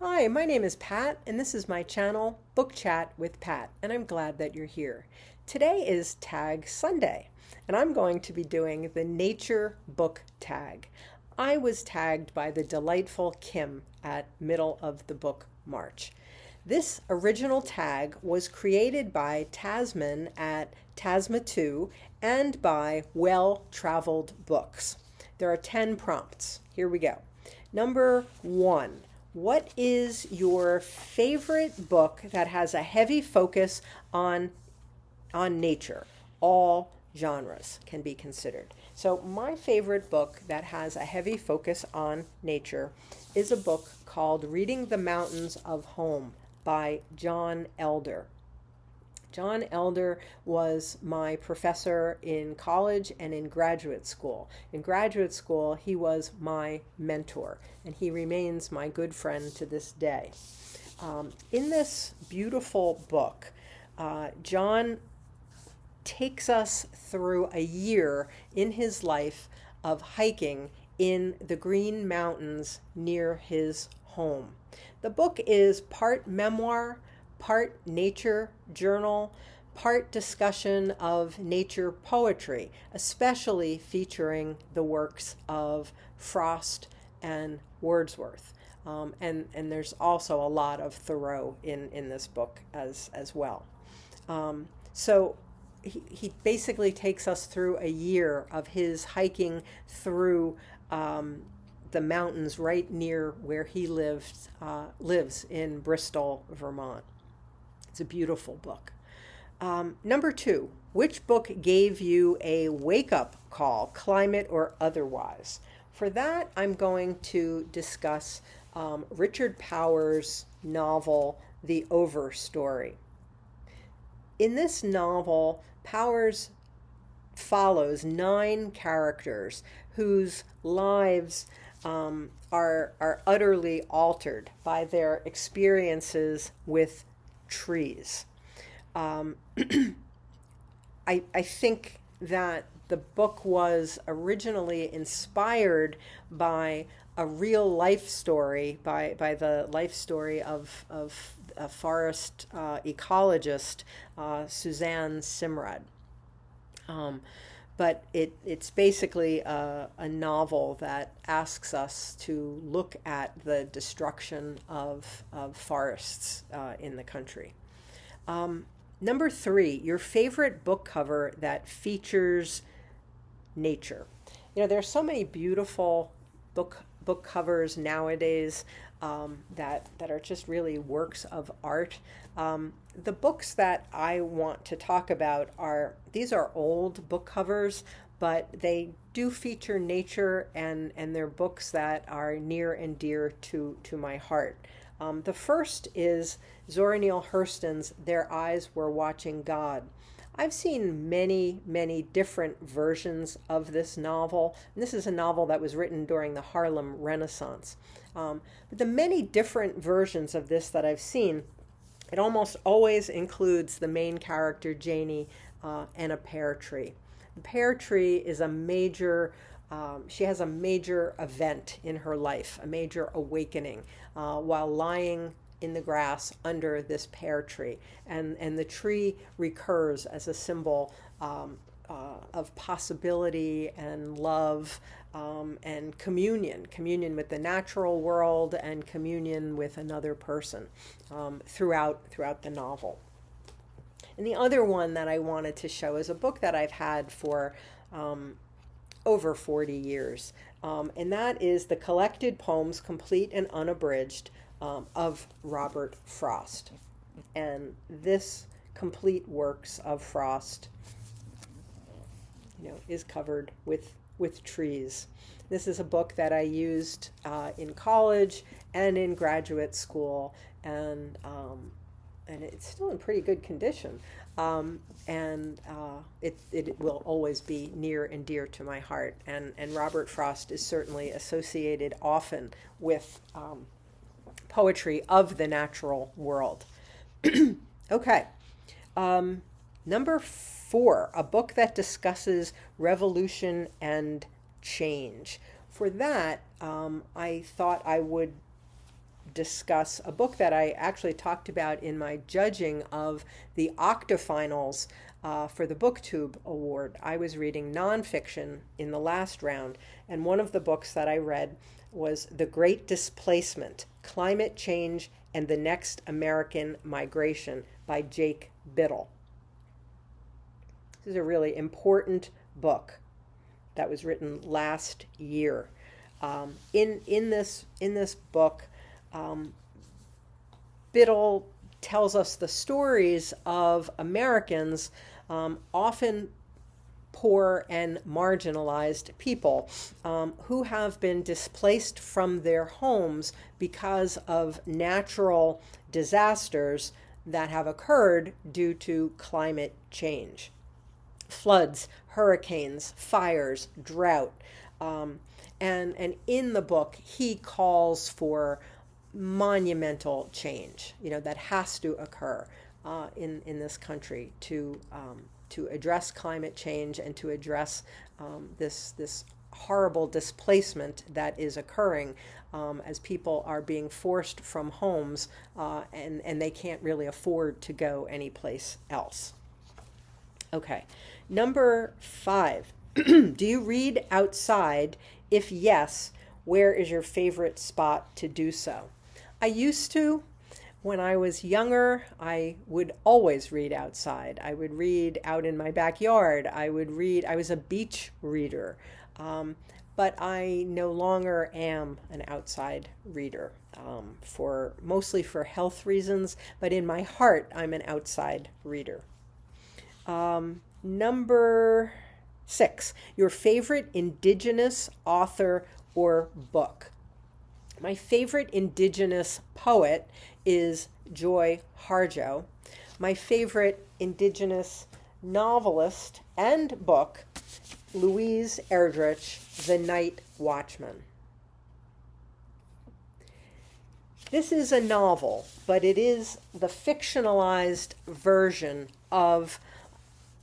Hi, my name is Pat, and this is my channel, Book Chat with Pat, and I'm glad that you're here. Today is Tag Sunday, and I'm going to be doing the Nature Book Tag. I was tagged by the delightful Kim at Middle of the Book March. This original tag was created by Tasmin at Tasma 2 and by Well Traveled Books. There are 10 prompts. Here we go. Number 1. What is your favorite book that has a heavy focus on nature? All genres can be considered. So my favorite book that has a heavy focus on nature is a book called Reading the Mountains of Home by John Elder. John Elder was my professor in college and in graduate school. In graduate school, he was my mentor, and he remains my good friend to this day. In this beautiful book, John takes us through a year in his life of hiking in the Green Mountains near his home. The book is part memoir, part nature journal, part discussion of nature poetry, especially featuring the works of Frost and Wordsworth. And there's also a lot of Thoreau in this book as well. So he basically takes us through a year of his hiking through the mountains right near where he lives in Bristol, Vermont. It's a beautiful book. Number 2, which book gave you a wake-up call, climate or otherwise? For that, I'm going to discuss Richard Powers' novel, The Overstory. In this novel, Powers follows 9 characters whose lives are utterly altered by their experiences with trees. I think that the book was originally inspired by a real life story, by the life story of a forest ecologist, Suzanne Simrad. But it's basically a novel that asks us to look at the destruction of forests in the country. Number 3, your favorite book cover that features nature. There are so many beautiful book covers nowadays that are just really works of art. The books that I want to talk about these are old book covers, but they do feature nature, and they're books that are near and dear to my heart. The first is Zora Neale Hurston's Their Eyes Were Watching God. I've seen many, many different versions of this novel. And this is a novel that was written during the Harlem Renaissance. But the many different versions of this that I've seen, it almost always includes the main character, Janie, and a pear tree. The pear tree is she has a major event in her life, a major awakening, while lying in the grass under this pear tree. And the tree recurs as a symbol of possibility and love, and communion with the natural world and communion with another person throughout the novel. And the other one that I wanted to show is a book that I've had for over 40 years, and that is the collected poems, complete and unabridged, of Robert Frost. And this complete works of Frost, is covered with trees. This is a book that I used in college and in graduate school, and it's still in pretty good condition. It will always be near and dear to my heart. And Robert Frost is certainly associated often with poetry of the natural world. Okay. Number 4, a book that discusses revolution and change. For that, I thought I would discuss a book that I actually talked about in my judging of the octafinals for the BookTube Award. I was reading nonfiction in the last round, and one of the books that I read was The Great Displacement, Climate Change and the Next American Migration by Jake Biddle. This is a really important book that was written last year. In this book, Biddle tells us the stories of Americans, often poor and marginalized people, who have been displaced from their homes because of natural disasters that have occurred due to climate change. Floods, hurricanes, fires, drought. And in the book, he calls for monumental change, that has to occur in this country to address climate change and to address this horrible displacement that is occurring as people are being forced from homes and they can't really afford to go anyplace else. Okay, number 5. Do you read outside? If yes, where is your favorite spot to do so? I used to. When I was younger, I would always read outside. I would read out in my backyard. I was a beach reader. But I no longer am an outside reader, mostly for health reasons, but in my heart, I'm an outside reader. Number 6, your favorite Indigenous author or book. My favorite Indigenous poet is Joy Harjo. My favorite Indigenous novelist and book, Louise Erdrich, The Night Watchman. This is a novel, but it is the fictionalized version of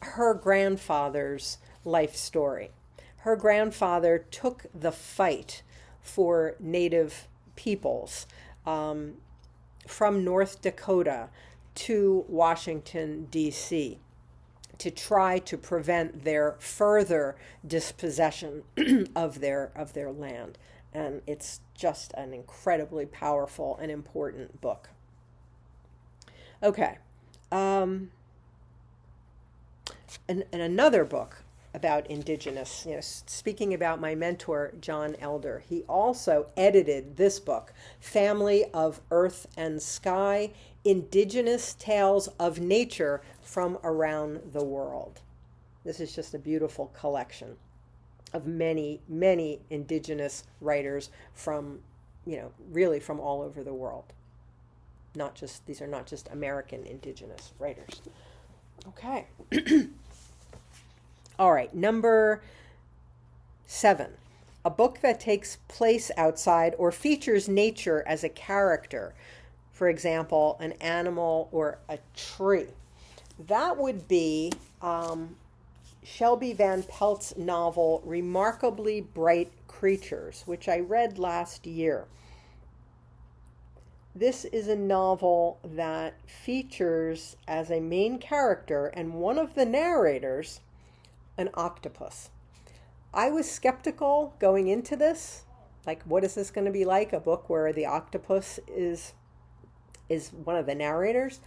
her grandfather's life story. Her grandfather took the fight for Native peoples from North Dakota to Washington, D.C. to try to prevent their further dispossession of their land. And it's just an incredibly powerful and important book. Okay. And another book about Indigenous, speaking about my mentor, John Elder, he also edited this book, Family of Earth and Sky, Indigenous Tales of Nature from Around the World. This is just a beautiful collection of many, many Indigenous writers from, really from all over the world. These are not just American Indigenous writers. Okay. All right, number 7, a book that takes place outside or features nature as a character. For example, an animal or a tree. That would be Shelby Van Pelt's novel, Remarkably Bright Creatures, which I read last year. This is a novel that features as a main character and one of the narrators an octopus. I was skeptical going into this. Like, what is this going to be like? A book where the octopus is one of the narrators,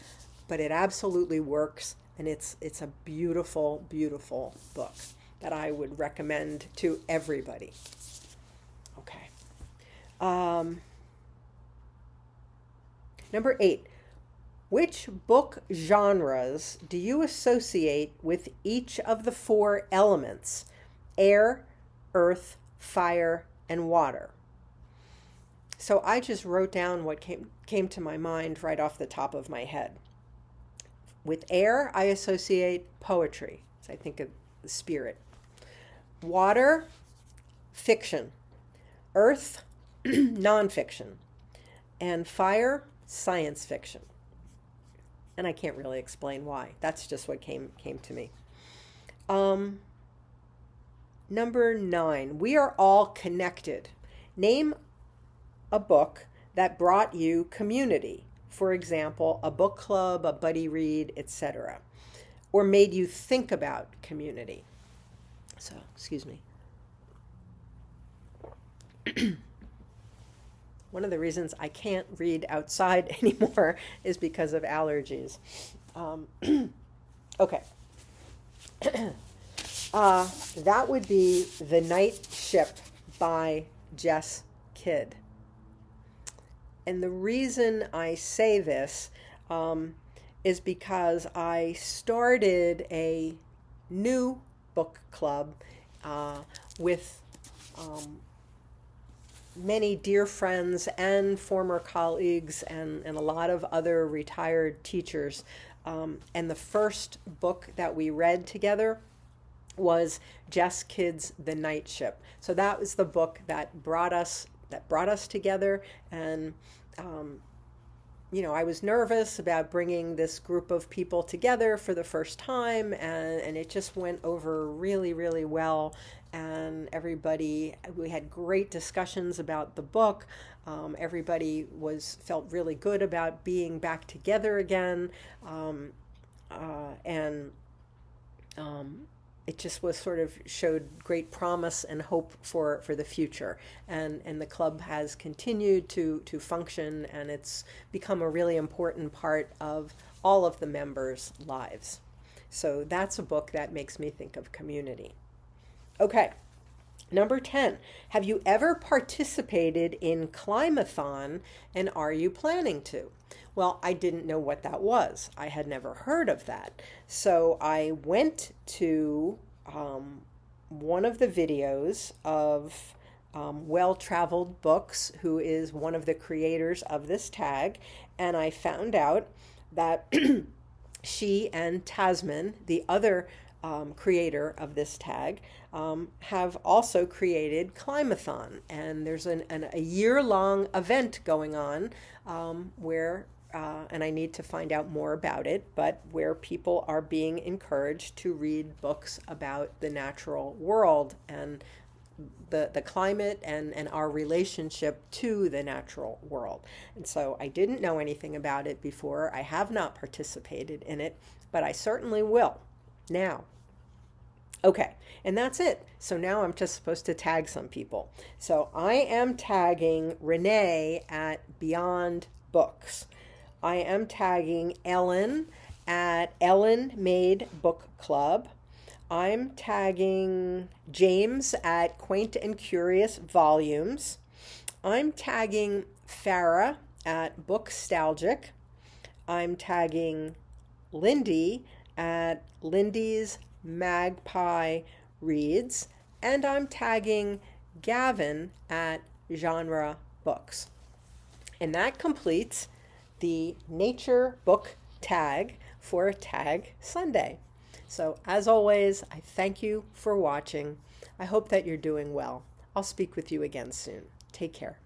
but it absolutely works, and it's a beautiful, beautiful book that I would recommend to everybody. Okay. Number 8. Which book genres do you associate with each of the 4 elements? Air, earth, fire, and water. So I just wrote down what came to my mind right off the top of my head. With air, I associate poetry. So I think of the spirit. Water, fiction. Earth, nonfiction. And fire, science fiction. And I can't really explain why. That's just what came to me. Number 9, we are all connected. Name a book that brought you community. For example, a book club, a buddy read, etc. Or made you think about community. So, excuse me. One of the reasons I can't read outside anymore is because of allergies. Okay. That would be The Night Ship by Jess Kidd. And the reason I say this is because I started a new book club with many dear friends and former colleagues and a lot of other retired teachers. And the first book that we read together was Jess Kidd's The Night Ship. So that was the book that brought us together. And I was nervous about bringing this group of people together for the first time, and it just went over really, really well. And we had great discussions about the book. Everybody felt really good about being back together again. And it just showed great promise and hope for the future. And the club has continued to function, and it's become a really important part of all of the members' lives. So that's a book that makes me think of community. Okay, number 10. Have you ever participated in Climathon, and are you planning to? Well, I didn't know what that was. I had never heard of that. So I went to one of the videos of Well-Traveled Books, who is one of the creators of this tag, and I found out that she and Tasmin, the other creator of this tag, have also created Climathon. And there's a year-long event going on where and I need to find out more about it, but where people are being encouraged to read books about the natural world and the climate and our relationship to the natural world. And so I didn't know anything about it before. I have not participated in it, but I certainly will now. Okay, and that's it. So now I'm just supposed to tag some people. So I am tagging Renee at Beyond Books. I am tagging Ellen at Ellen Made Book Club. I'm tagging James at Quaint and Curious Volumes. I'm tagging Farah at Bookstalgic. I'm tagging Lindy at Lindy's Magpie Reads. And I'm tagging Gavin at Genre Books. And that completes the nature book tag for Tag Sunday. So as always, I thank you for watching. I hope that you're doing well. I'll speak with you again soon. Take care.